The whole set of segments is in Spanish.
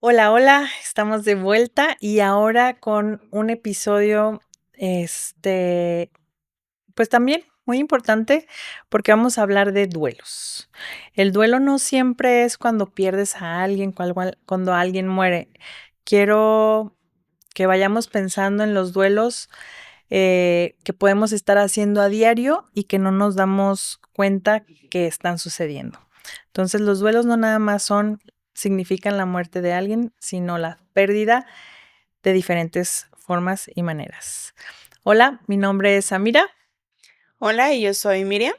Hola, hola, estamos de vuelta y ahora con un episodio, este, pues también muy importante porque vamos a hablar de duelos. El duelo no siempre es cuando pierdes a alguien, cuando alguien muere. Quiero que vayamos pensando en los duelos que podemos estar haciendo a diario y que no nos damos cuenta que están sucediendo. Entonces, los duelos no nada más significan la muerte de alguien, sino la pérdida de diferentes formas y maneras. Hola, mi nombre es Samira Hola, y yo soy Miriam.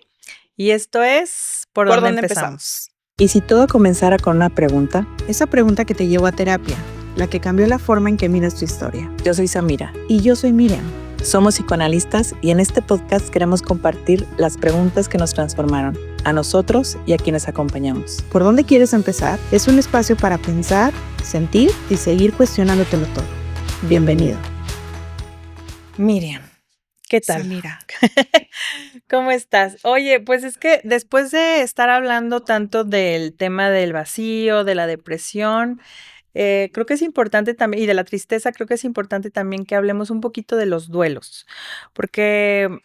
y esto es ¿Por ¿Por dónde dónde empezamos? empezamos? ¿Y si todo comenzara con una pregunta? Esa pregunta que te llevó a terapia, la que cambió la forma en que miras tu historia. Yo soy Samira. Y yo soy Miriam. Somos psicoanalistas y en este podcast queremos compartir las preguntas que nos transformaron, a nosotros y a quienes acompañamos. ¿Por dónde quieres empezar? Es un espacio para pensar, sentir y seguir cuestionándotelo todo. Bienvenido. Miriam, ¿qué tal? Samira. ¿Cómo estás? Oye, pues es que después de estar hablando tanto del tema del vacío, de la depresión, creo que es importante también, y de la tristeza, creo que es importante también que hablemos un poquito de los duelos, porque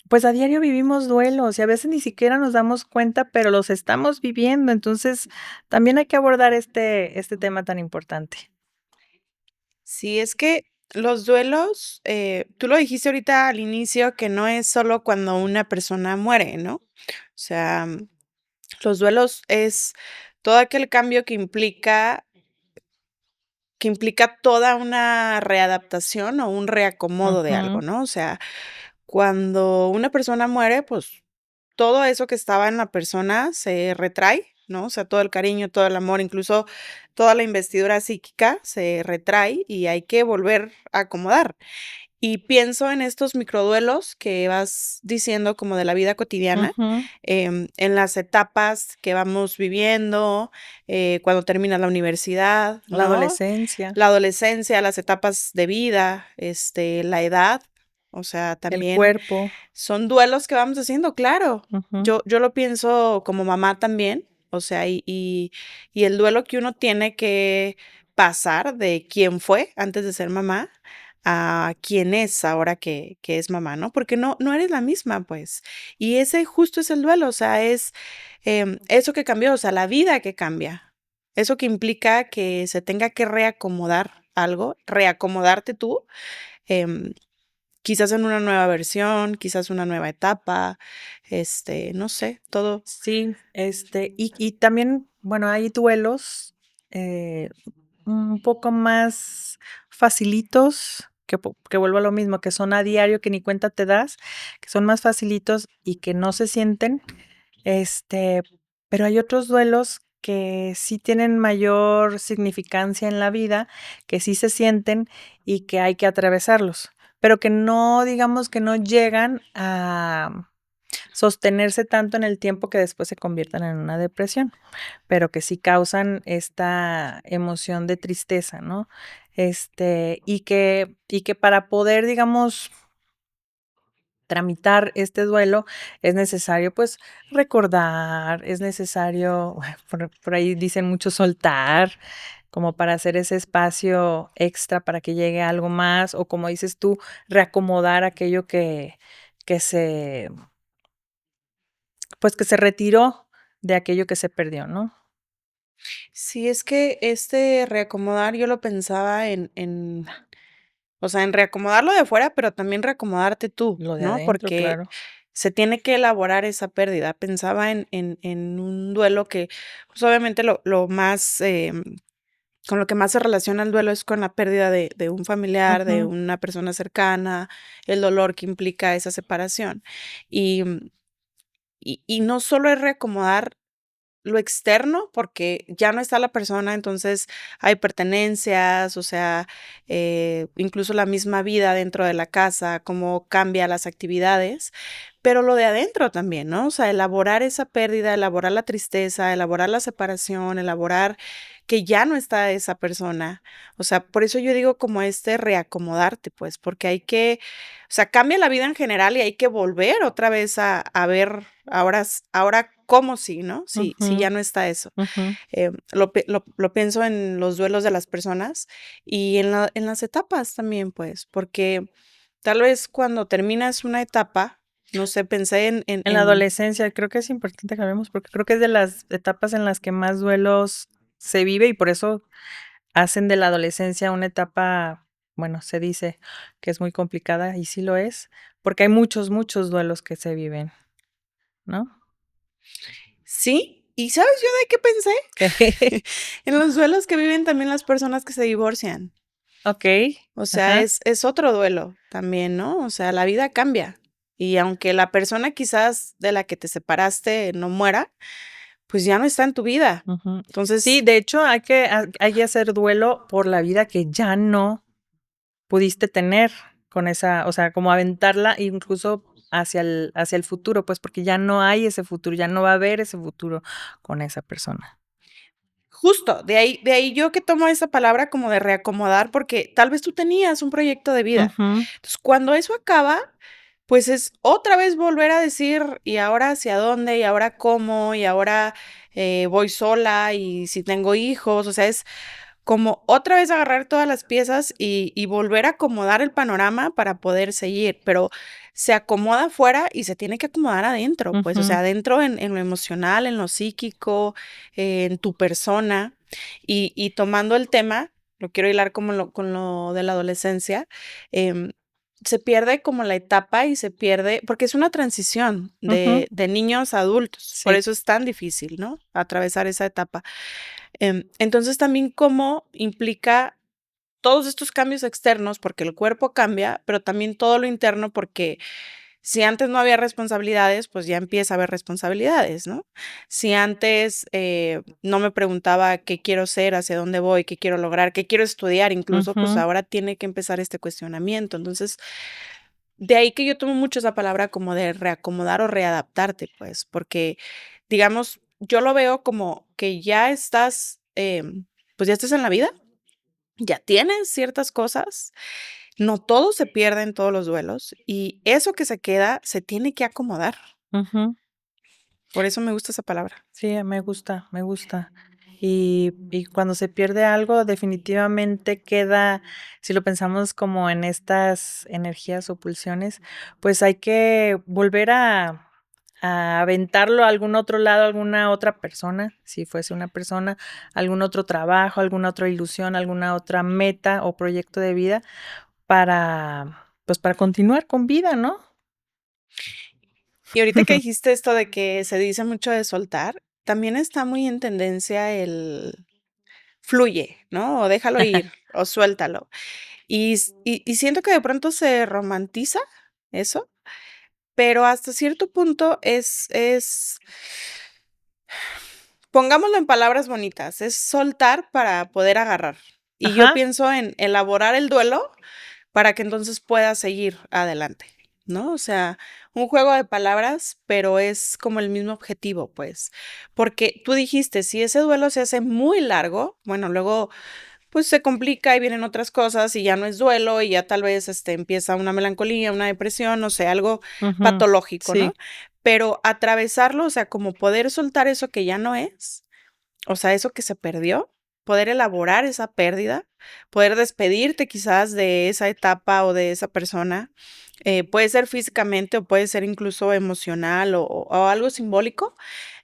pues a diario vivimos duelos y a veces ni siquiera nos damos cuenta, pero los estamos viviendo, entonces también hay que abordar este tema tan importante. Sí, es que los duelos, tú lo dijiste ahorita al inicio, que no es solo cuando una persona muere, ¿no? O sea, los duelos es todo aquel cambio que implica toda una readaptación o un reacomodo de algo, Ujú, ¿no? O sea, cuando una persona muere, pues todo eso que estaba en la persona se retrae, ¿no? O sea, todo el cariño, todo el amor, incluso toda la investidura psíquica se retrae y hay que volver a acomodar. Y pienso en estos microduelos que vas diciendo como de la vida cotidiana, ujú. en las etapas que vamos viviendo, cuando termina la universidad, La ¿no? adolescencia, La adolescencia, las etapas de vida, la edad, o sea, el también cuerpo. son duelos que vamos haciendo, claro. Ujú, Yo lo pienso como mamá también, o sea, y el duelo que uno tiene que pasar de quién fue antes de ser mamá a quién es ahora que es mamá, ¿no? Porque no eres la misma, pues. Y ese justo es el duelo, o sea, es, eso que cambió, o sea, la vida que cambia. Eso que implica que se tenga que reacomodar algo, reacomodarte tú, em, quizás en una nueva versión, quizás una nueva etapa, no sé, todo. sí, y también, bueno, hay duelos, eh, un poco más facilitos, que vuelvo a lo mismo, que son a diario, que ni cuenta te das, que son más facilitos y que no se sienten, este, pero hay otros duelos que sí tienen mayor significancia en la vida, que sí se sienten y que hay que atravesarlos, pero que no, digamos, que no llegan a sostenerse tanto en el tiempo que después se conviertan en una depresión, pero que sí causan esta emoción de tristeza, ¿no? Y que para poder, digamos, tramitar este duelo es necesario, pues, recordar, es necesario, por ahí dicen mucho soltar, como para hacer ese espacio extra para que llegue algo más, o como dices tú, reacomodar aquello que se pues, que se retiró de aquello que se perdió, ¿no? Sí, es que este reacomodar yo lo pensaba o sea, en reacomodarlo de fuera, pero también reacomodarte tú, Lo de ¿no? adentro, Porque claro. se tiene que elaborar esa pérdida. Pensaba en un duelo que, pues, obviamente lo más, con lo que más se relaciona el duelo es con la pérdida de un familiar, de Ujú, una persona cercana, el dolor que implica esa separación. Y, y no solo es reacomodar lo externo, porque ya no está la persona, entonces hay pertenencias, o sea, incluso la misma vida dentro de la casa, cómo cambia las actividades, pero lo de adentro también, ¿no? O sea, elaborar esa pérdida, elaborar la tristeza, elaborar la separación, elaborar que ya no está esa persona. O sea, por eso yo digo como reacomodarte, pues, porque hay que, o sea, cambia la vida en general y hay que volver otra vez a ver ahora cómo sí, ¿no? Si Ujú. ya no está eso. Ujú. Lo pienso en los duelos de las personas y en las etapas también, pues, porque tal vez cuando terminas una etapa, no sé, pensé En la adolescencia creo que es importante que hablemos, porque creo que es de las etapas en las que más duelos se vive y por eso hacen de la adolescencia una etapa, bueno, se dice que es muy complicada y sí lo es, porque hay muchos, muchos duelos que se viven, ¿no? sí, ¿y sabes yo de qué Que pensé? En los duelos que viven también las personas que se divorcian. okey, O sea, ajá, es otro duelo también, ¿no? O sea, la vida cambia. Y aunque la persona quizás de la que te separaste no muera, pues ya no está en tu vida. ujú. Sí, Entonces, de hecho, hay que hacer duelo por la vida que ya no pudiste tener con esa, o sea, como aventarla incluso hacia el futuro, pues, porque ya no hay ese futuro, ya no va a haber ese futuro con esa persona. justo, de ahí yo que tomo esa palabra como de reacomodar, porque tal vez tú tenías un proyecto de vida. Ujú, Entonces, cuando eso acaba, pues es otra vez volver a decir, ¿y ahora hacia dónde? ¿Y ahora cómo? ¿Y ahora voy sola? ¿Y si tengo hijos? O sea, es como otra vez agarrar todas las piezas y volver a acomodar el panorama para poder seguir, pero se acomoda afuera y se tiene que acomodar adentro, pues, o ujú, sea, adentro en lo emocional, en lo psíquico, en tu persona. Y tomando el tema, lo quiero hilar como con lo de la adolescencia, em, se pierde como la etapa y se pierde, porque es una transición ujú. de niños a adultos, por Sí. eso es tan difícil, ¿no? Atravesar esa etapa. Entonces, también cómo implica todos estos cambios externos, porque el cuerpo cambia, pero también todo lo interno, porque si antes no había responsabilidades, pues ya empieza a haber responsabilidades, ¿no? Si antes no me preguntaba qué quiero ser, hacia dónde voy, qué quiero lograr, qué quiero estudiar, incluso, pues Ujú, ahora tiene que empezar este cuestionamiento. Entonces, de ahí que yo tomo mucho esa palabra como de reacomodar o readaptarte, pues, porque, digamos, yo lo veo como que ya estás, pues ya estás en la vida, ya tienes ciertas cosas, no todo se pierde en todos los duelos y eso que se queda se tiene que acomodar. ujú. Por eso me gusta esa palabra. Sí, me gusta, me gusta. Y cuando se pierde algo, definitivamente queda, si lo pensamos como en estas energías o pulsiones, pues hay que volver a aventarlo a algún otro lado, a alguna otra persona, si fuese una persona, algún otro trabajo, alguna otra ilusión, alguna otra meta o proyecto de vida pues para continuar con vida, ¿no? Y ahorita que dijiste esto de que se dice mucho de soltar, también está muy en tendencia el fluye, ¿no? O déjalo ir, o suéltalo. Y siento que de pronto se romantiza eso, pero hasta cierto punto pongámoslo en palabras bonitas, es soltar para poder agarrar. Y yo Ajá. pienso en elaborar el duelo para que entonces puedas seguir adelante, ¿no? O sea, un juego de palabras, pero es como el mismo objetivo, pues, porque tú dijiste, si ese duelo se hace muy largo, bueno, luego pues se complica y vienen otras cosas y ya no es duelo y ya tal vez empieza una melancolía, una depresión, no sé, algo Ujú. patológico, ¿no? Sí. Pero atravesarlo, o sea, como poder soltar eso que ya no es, o sea, eso que se perdió, poder elaborar esa pérdida, poder despedirte quizás de esa etapa o de esa persona, puede ser físicamente o puede ser incluso emocional o algo simbólico,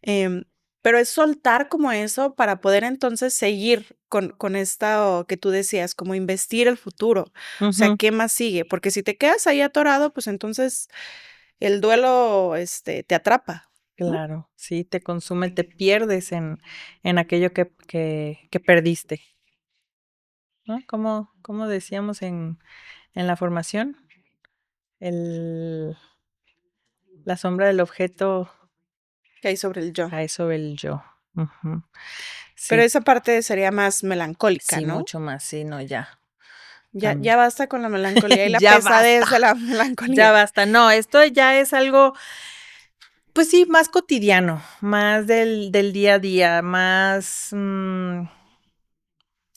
em, pero es soltar como eso para poder entonces seguir con esta que tú decías, como investir el futuro. O sea, Ujú. ¿qué más sigue? Porque si te quedas ahí atorado, pues entonces el duelo, te atrapa, ¿no? Claro, sí, te consume, te pierdes en aquello que perdiste, ¿no? Como decíamos en la formación, el la sombra del objeto Que hay sobre el yo. cae sobre el yo. Ujú. Pero Sí, esa parte sería más melancólica, sí, ¿no? mucho más, sí, no, ya, Ya basta con la melancolía y la ya basta, pesadez de la ya melancolía. basta. No, esto ya es algo, pues sí, más cotidiano, más del día a día, más,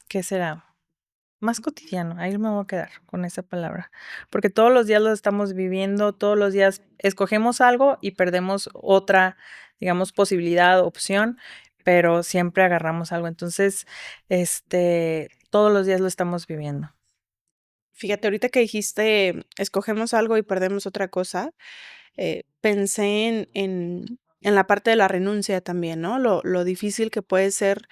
¿qué será? más cotidiano, ahí me voy a quedar con esa palabra, porque todos los días lo estamos viviendo, todos los días escogemos algo y perdemos otra, digamos, posibilidad, opción, pero siempre agarramos algo. Entonces, todos los días lo estamos viviendo. Fíjate, ahorita que dijiste, escogemos algo y perdemos otra cosa, pensé en la parte de la renuncia también, ¿no? Lo difícil que puede ser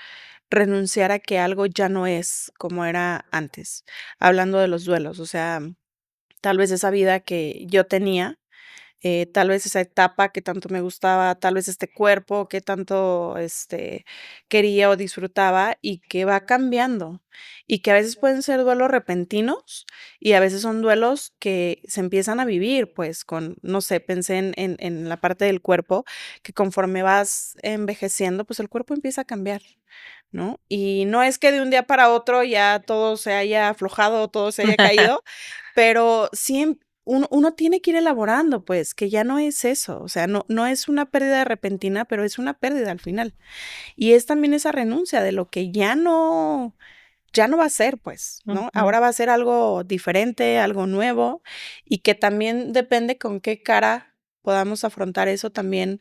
renunciar a que algo ya no es como era antes, hablando de los duelos, o sea, tal vez esa vida que yo tenía, tal vez esa etapa que tanto me gustaba, tal vez este cuerpo que tanto, quería o disfrutaba y que va cambiando, y que a veces pueden ser duelos repentinos y a veces son duelos que se empiezan a vivir, pues, con, no sé, pensé en la parte del cuerpo, que conforme vas envejeciendo, pues, el cuerpo empieza a cambiar, ¿no? Y no es que de un día para otro ya todo se haya aflojado, todo se haya caído, pero sí uno tiene que ir elaborando, pues, que ya no es eso, o sea, no es una pérdida repentina, pero es una pérdida al final. Y es también esa renuncia de lo que ya no va a ser, pues, ¿no? Ujú. Ahora va a ser algo diferente, algo nuevo, y que también depende con qué cara podamos afrontar eso, también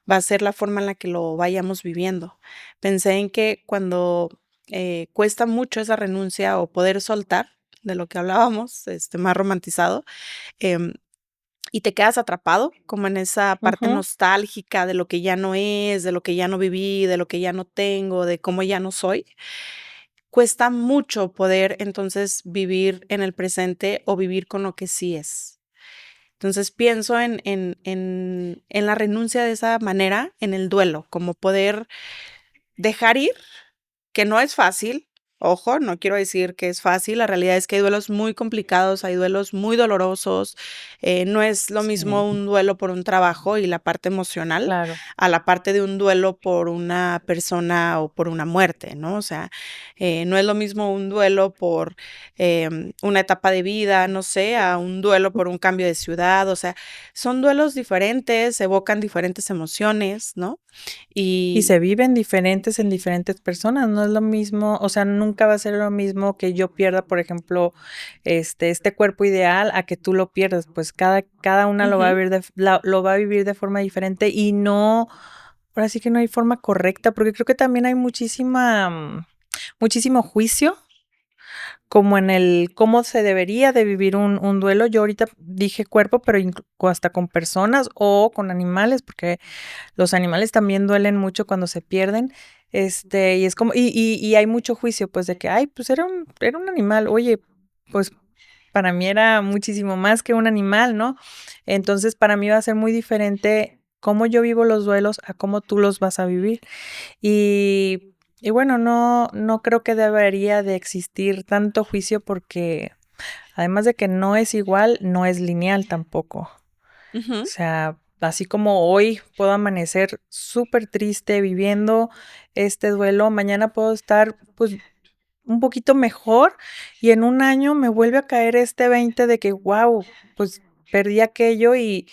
va a ser la forma en la que lo vayamos viviendo. Pensé en que cuando, cuesta mucho esa renuncia o poder soltar, de lo que hablábamos, más romantizado, em, y te quedas atrapado como en esa parte Ujú. nostálgica de lo que ya no es, de lo que ya no viví, de lo que ya no tengo, de cómo ya no soy. Cuesta mucho poder entonces vivir en el presente o vivir con lo que sí es. Entonces pienso en la renuncia de esa manera, en el duelo, como poder dejar ir, que no es fácil. Ojo, no quiero decir que es fácil, la realidad es que hay duelos muy complicados, hay duelos muy dolorosos, no es lo Sí, mismo un duelo por un trabajo y la parte emocional claro. a la parte de un duelo por una persona o por una muerte, ¿no? O sea, no es lo mismo un duelo por una etapa de vida, no sé, a un duelo por un cambio de ciudad, o sea, son duelos diferentes, evocan diferentes emociones, ¿no? Y Y se viven diferentes en diferentes personas, no es lo mismo, o sea, nunca va a ser lo mismo que yo pierda, por ejemplo, este cuerpo ideal a que tú lo pierdas, pues cada una lo va a ujú. vivir lo va a vivir de forma diferente y no, ahora sí que no hay forma correcta, porque creo que también hay muchísimo juicio como en el cómo se debería de vivir un duelo. Yo ahorita dije cuerpo, pero hasta con personas o con animales, porque los animales también duelen mucho cuando se pierden, y es como y hay mucho juicio, pues, de que: "Ay, pues era un animal". Oye, pues, para mí era muchísimo más que un animal, ¿no? Entonces, para mí va a ser muy diferente cómo yo vivo los duelos a cómo tú los vas a vivir. Y bueno, no creo que debería de existir tanto juicio porque, además de que no es igual, no es lineal tampoco. O Ujú. sea, así como hoy puedo amanecer súper triste viviendo este duelo, mañana puedo estar, pues, un poquito mejor y en un año me vuelve a caer este 20 de que, guau, pues, perdí aquello y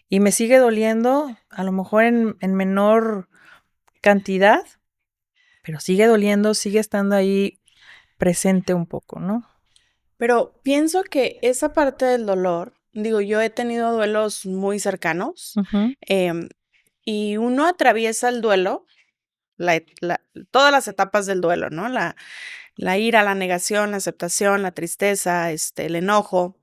me sigue doliendo, a lo mejor en menor cantidad, pero sigue doliendo, sigue estando ahí presente un poco, ¿no? Pero pienso que esa parte del dolor, digo, yo he tenido duelos muy cercanos, Ujú, em, y uno atraviesa el duelo, todas las etapas del duelo, ¿no? La ira, la negación, la aceptación, la tristeza, el enojo.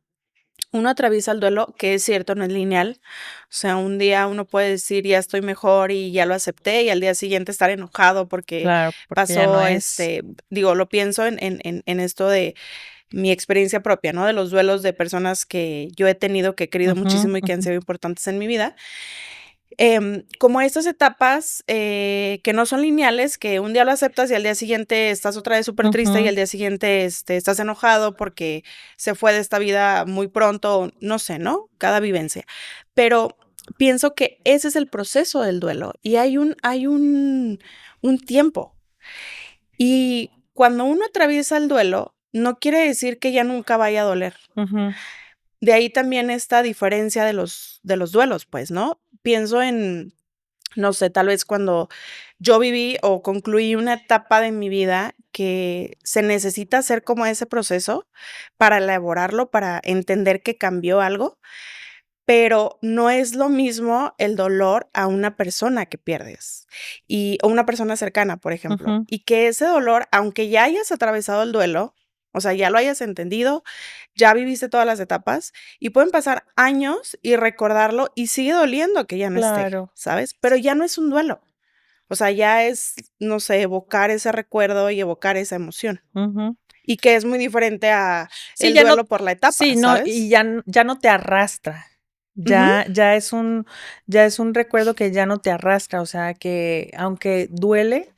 Uno atraviesa el duelo, que es cierto, no es lineal. O sea, un día uno puede decir, ya estoy mejor y ya lo acepté, y al día siguiente estar enojado porque claro, porque ya no pasó, es. digo, lo pienso en esto de mi experiencia propia, ¿no? De los duelos de personas que yo he tenido, que he querido Ujú, muchísimo y que han ujú, sido importantes en mi vida. Como estas etapas que no son lineales, que un día lo aceptas y al día siguiente estás otra vez súper triste y ujú. al día siguiente estás enojado porque se fue de esta vida muy pronto, no sé, ¿no? Cada vivencia. Pero pienso que ese es el proceso del duelo y hay un tiempo. Y cuando uno atraviesa el duelo, no quiere decir que ya nunca vaya a doler. Ujú, De ahí también esta diferencia de los duelos, pues, ¿no? Pienso en no sé, tal vez cuando yo viví o concluí una etapa de mi vida que se necesita hacer como ese proceso para elaborarlo, para entender que cambió algo, pero no es lo mismo el dolor a una persona que pierdes o una persona cercana, por ejemplo, Ujú. y que ese dolor, aunque ya hayas atravesado el duelo, o sea, ya lo hayas entendido, ya viviste todas las etapas y pueden pasar años y recordarlo y sigue doliendo que ya no esté, Claro. ¿sabes? Pero ya no es un duelo. O sea, ya es, no sé, evocar ese recuerdo y evocar esa emoción. Ujú. Y que es muy diferente a Sí, el ya no duelo por la etapa, sí, no, y ¿sabes? ya no te arrastra. Ujú. Ya es un recuerdo que ya no te arrastra, o sea, que aunque duele,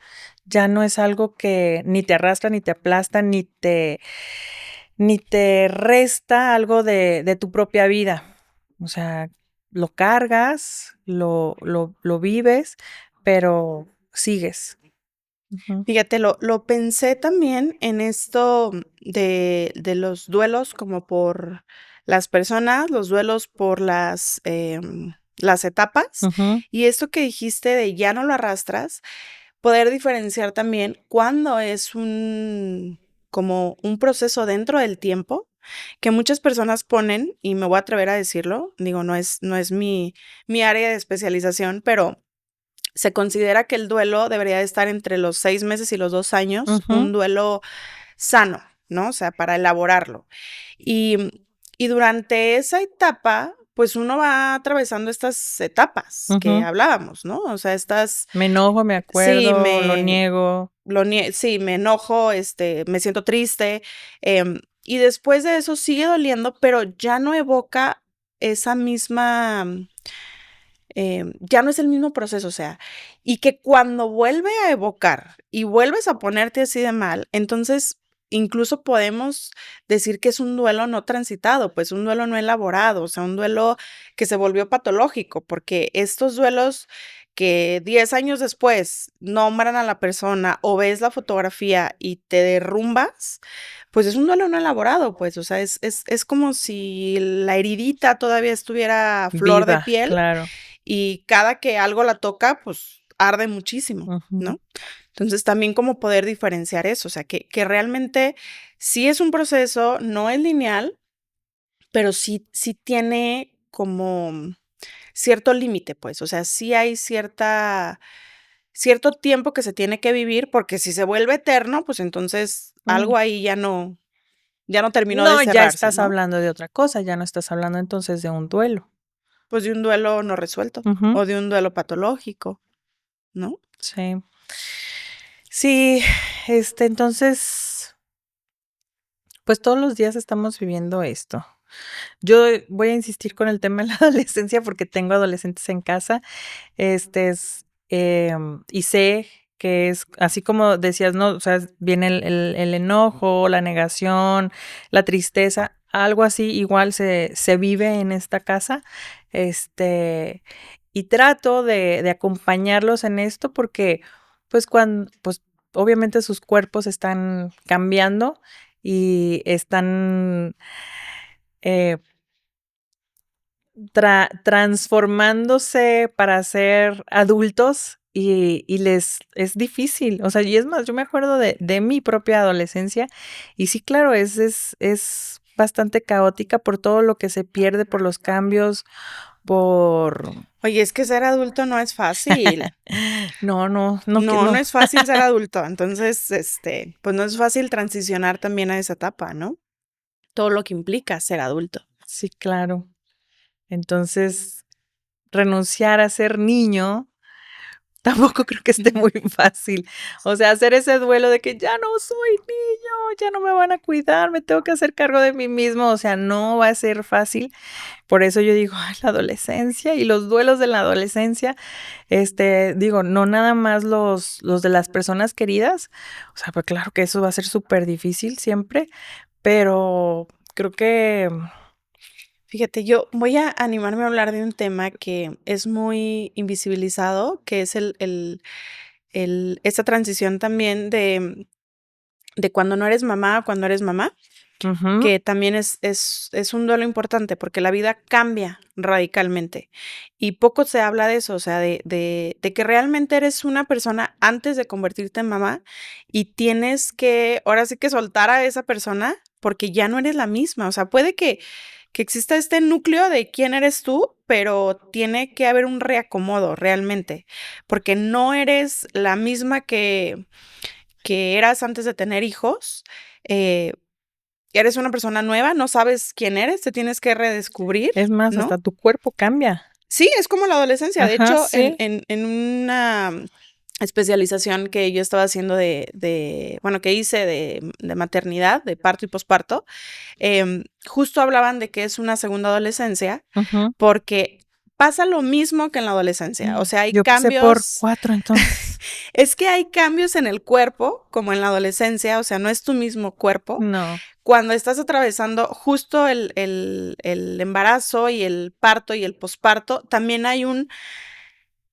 ya no es algo que ni te arrastra, ni te aplasta, ni te resta algo de tu propia vida. O sea, lo cargas, lo vives, pero sigues. Ujú. Fíjate, lo pensé también en esto de los duelos como por las personas, los duelos por las etapas, Ujú. y esto que dijiste de ya no lo arrastras, poder diferenciar también cuándo es como un proceso dentro del tiempo, que muchas personas ponen, y me voy a atrever a decirlo, digo, no es mi área de especialización, pero se considera que el duelo debería de estar entre los 6 meses y los 2 años, un Ujú. duelo sano, ¿no? O sea, para elaborarlo. Y durante esa etapa, pues uno va atravesando estas etapas que Ujú. hablábamos, ¿no? O sea, estas Me enojo, me sí, acuerdo, lo niego. sí, me enojo, me siento triste, y después de eso sigue doliendo, pero ya no evoca esa misma ya no es el mismo proceso, o sea, y que cuando vuelve a evocar y vuelves a ponerte así de mal, entonces incluso podemos decir que es un duelo no transitado, pues un duelo no elaborado, o sea, un duelo que se volvió patológico, porque estos duelos que 10 años después nombran a la persona o ves la fotografía y te derrumbas, pues es un duelo no elaborado, pues, o sea, es como si la heridita todavía estuviera a flor de Viva, piel claro. y cada que algo la toca, pues arde muchísimo, Ujú. ¿no? Entonces también como poder diferenciar eso, o sea, que realmente sí es un proceso, no es lineal, pero sí tiene como cierto límite, pues, o sea, sí hay cierto tiempo que se tiene que vivir, porque si se vuelve eterno, pues entonces Mm. algo ahí ya no terminó de No, ya cerrarse, estás ¿no? hablando de otra cosa, ya no estás hablando entonces de un duelo. Pues de un duelo no resuelto Ujú. o de un duelo patológico, ¿no? Sí. Sí, entonces, pues todos los días estamos viviendo esto. Yo voy a insistir con el tema de la adolescencia porque tengo adolescentes en casa. Y sé que es así como decías, ¿no? O sea, viene el enojo, la negación, la tristeza, algo así igual se vive en esta casa. Este, y trato de acompañarlos en esto porque, pues, pues, obviamente sus cuerpos están cambiando y están eh, transformándose para ser adultos y les es difícil. O sea, y es más, yo me acuerdo de mi propia adolescencia y sí, claro, es bastante caótica por todo lo que se pierde, por los cambios, por Oye, es que ser adulto no es fácil. no que No, no no. es fácil ser adulto. Entonces, pues no es fácil transicionar también a esa etapa, ¿no? Todo lo que implica ser adulto. Sí, claro. Entonces, renunciar a ser niño tampoco creo que esté muy fácil. O sea, hacer ese duelo de que ya no soy niño, ya no me van a cuidar, me tengo que hacer cargo de mí mismo, o sea, no va a ser fácil. Por eso yo digo, ay, la adolescencia y los duelos de la adolescencia, digo, no nada más los de las personas queridas, o sea, pues claro que eso va a ser súper difícil siempre, pero creo que Fíjate, yo voy a animarme a hablar de un tema que es muy invisibilizado, que es esta transición también cuando no eres mamá o cuando eres mamá, Ujú. que también es un duelo importante porque la vida cambia radicalmente y poco se habla de eso, o sea, de que realmente eres una persona antes de convertirte en mamá y tienes que, ahora sí que soltar a esa persona porque ya no eres la misma, o sea, puede que exista este núcleo de quién eres tú, pero tiene que haber un reacomodo realmente, porque no eres la misma que eras antes de tener hijos. Eres una persona nueva, no sabes quién eres, te tienes que redescubrir, Es más, ¿no? hasta tu cuerpo cambia. Sí, es como la adolescencia. De Ajá, hecho, sí. en una especialización que yo estaba haciendo bueno, que hice de maternidad, de parto y posparto, justo hablaban de que es una segunda adolescencia Ujú. porque pasa lo mismo que en la adolescencia. O sea, hay Yo pasé por cambios. 4 entonces. Es que hay cambios en el cuerpo, como en la adolescencia, o sea, no es tu mismo cuerpo. No. Cuando estás atravesando justo el embarazo y el parto y el posparto, también hay un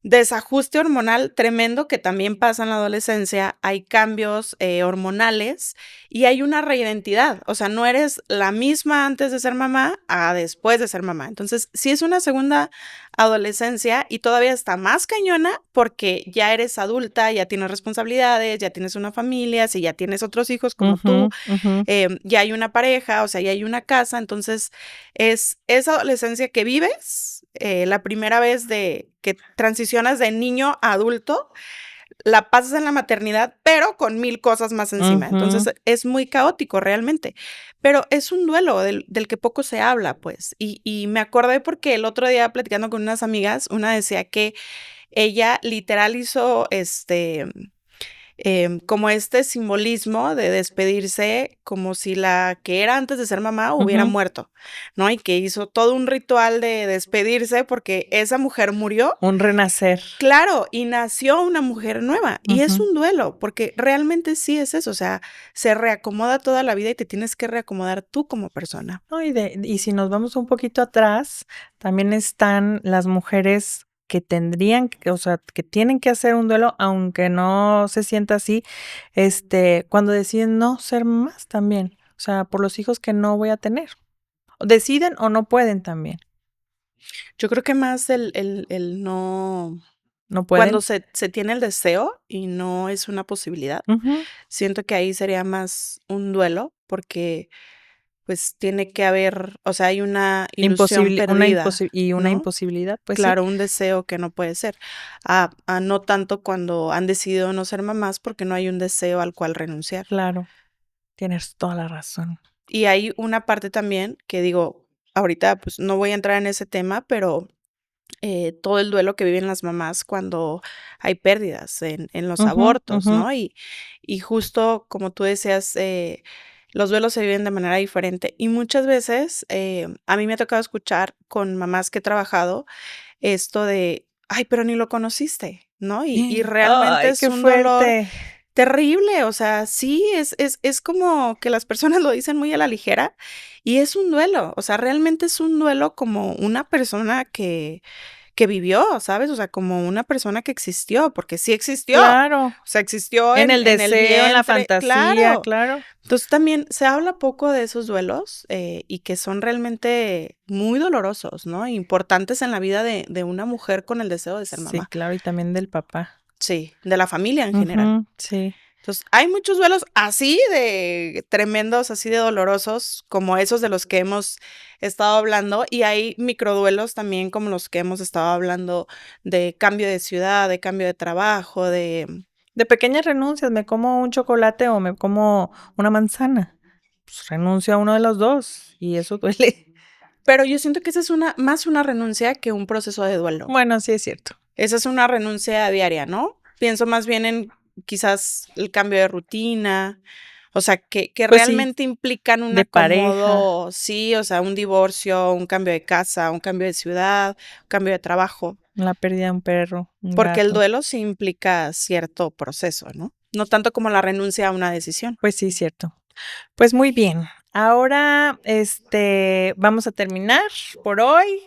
desajuste hormonal tremendo que también pasa en la adolescencia. Hay cambios hormonales y hay una reidentidad. O sea, no eres la misma antes de ser mamá a después de ser mamá. Entonces, sí es una segunda adolescencia y todavía está más cañona porque ya eres adulta, ya tienes responsabilidades, ya tienes una familia, si ya tienes otros hijos como tú, Ujú, ujú. ya hay una pareja, o sea, ya hay una casa. Entonces, es esa adolescencia que vives, la primera vez de que transicionas de niño a adulto, la pasas en la maternidad, pero con 1000 cosas más encima. Ujú. Entonces, es muy caótico realmente, pero es un duelo del que poco se habla, pues. Y me acordé porque el otro día platicando con unas amigas, una decía que ella literal hizo, como este simbolismo de despedirse como si la que era antes de ser mamá hubiera Ujú. muerto, ¿no? Y que hizo todo un ritual de despedirse porque esa mujer murió. Un renacer. Claro, y nació una mujer nueva. Y es Ujú. un duelo, porque realmente sí es eso, o sea, se reacomoda toda la vida y te tienes que reacomodar tú como persona. No, y si nos vamos un poquito atrás, también están las mujeres que tendrían, o sea, que tienen que hacer un duelo, aunque no se sienta así, cuando deciden no ser mamás también, o sea, por los hijos que no voy a tener. Deciden o no pueden también. Yo creo que más el no, ¿No cuando pueden? se tiene el deseo y no es una posibilidad, Ujú. siento que ahí sería más un duelo, porque pues tiene que haber, o sea, hay una ilusión perdida, Una ¿no? imposibilidad, pues sí, Claro, un deseo que no puede ser. A no tanto cuando han decidido no ser mamás porque no hay un deseo al cual renunciar. claro, tienes toda la razón. Y hay una parte también que digo, ahorita pues no voy a entrar en ese tema, pero todo el duelo que viven las mamás cuando hay pérdidas en los Ujú, abortos, ujú. ¿no? Y justo como tú decías, los duelos se viven de manera diferente. Y muchas veces a mí me ha tocado escuchar con mamás que he trabajado esto de, ay, pero ni lo conociste, ¿no? Y realmente Ay, es qué un dolor fuerte. terrible, o sea, sí, es como que las personas lo dicen muy a la ligera y es un duelo, o sea, realmente es un duelo como una persona que vivió, ¿sabes? O sea, como una persona que existió, porque sí existió, o Claro, sea, existió en el en el deseo, en la vientre, fantasía, claro. claro. Entonces también se habla poco de esos duelos y que son realmente muy dolorosos, ¿no? Importantes en la vida de una mujer con el deseo de ser Sí, mamá. claro, y también del papá. Sí, de la familia en general. Ujú, sí. Entonces, hay muchos duelos así de tremendos, así de dolorosos, como esos de los que hemos estado hablando, y hay microduelos también como los que hemos estado hablando de cambio de ciudad, de cambio de trabajo, de... De pequeñas renuncias, me como un chocolate o me como una manzana. Pues renuncio a uno de los 2 y eso duele. Pero yo siento que esa es más una renuncia que un proceso de duelo. Bueno, sí es cierto. Esa es una renuncia diaria, ¿no? Pienso más bien en quizás el cambio de rutina, o sea, que Pues sí, realmente implican un de pareja, acomodo, sí, o sea, un divorcio, un cambio de casa, un cambio de ciudad, un cambio de trabajo, la pérdida de un perro, un porque el gato. duelo sí implica cierto proceso, ¿no? No tanto como la renuncia a una decisión. Pues sí, cierto. Pues muy bien. Ahora, vamos a terminar por hoy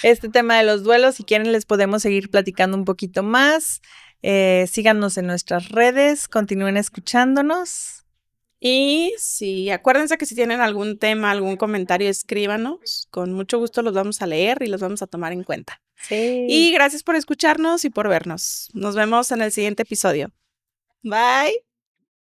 este tema de los duelos. Si quieren, les podemos seguir platicando un poquito más. Síganos en nuestras redes, continúen escuchándonos. Y sí, acuérdense que si tienen algún tema, algún comentario, escríbanos. Con mucho gusto los vamos a leer y los vamos a tomar en cuenta. Sí. Y gracias por escucharnos y por vernos. Nos vemos en el siguiente episodio. Bye.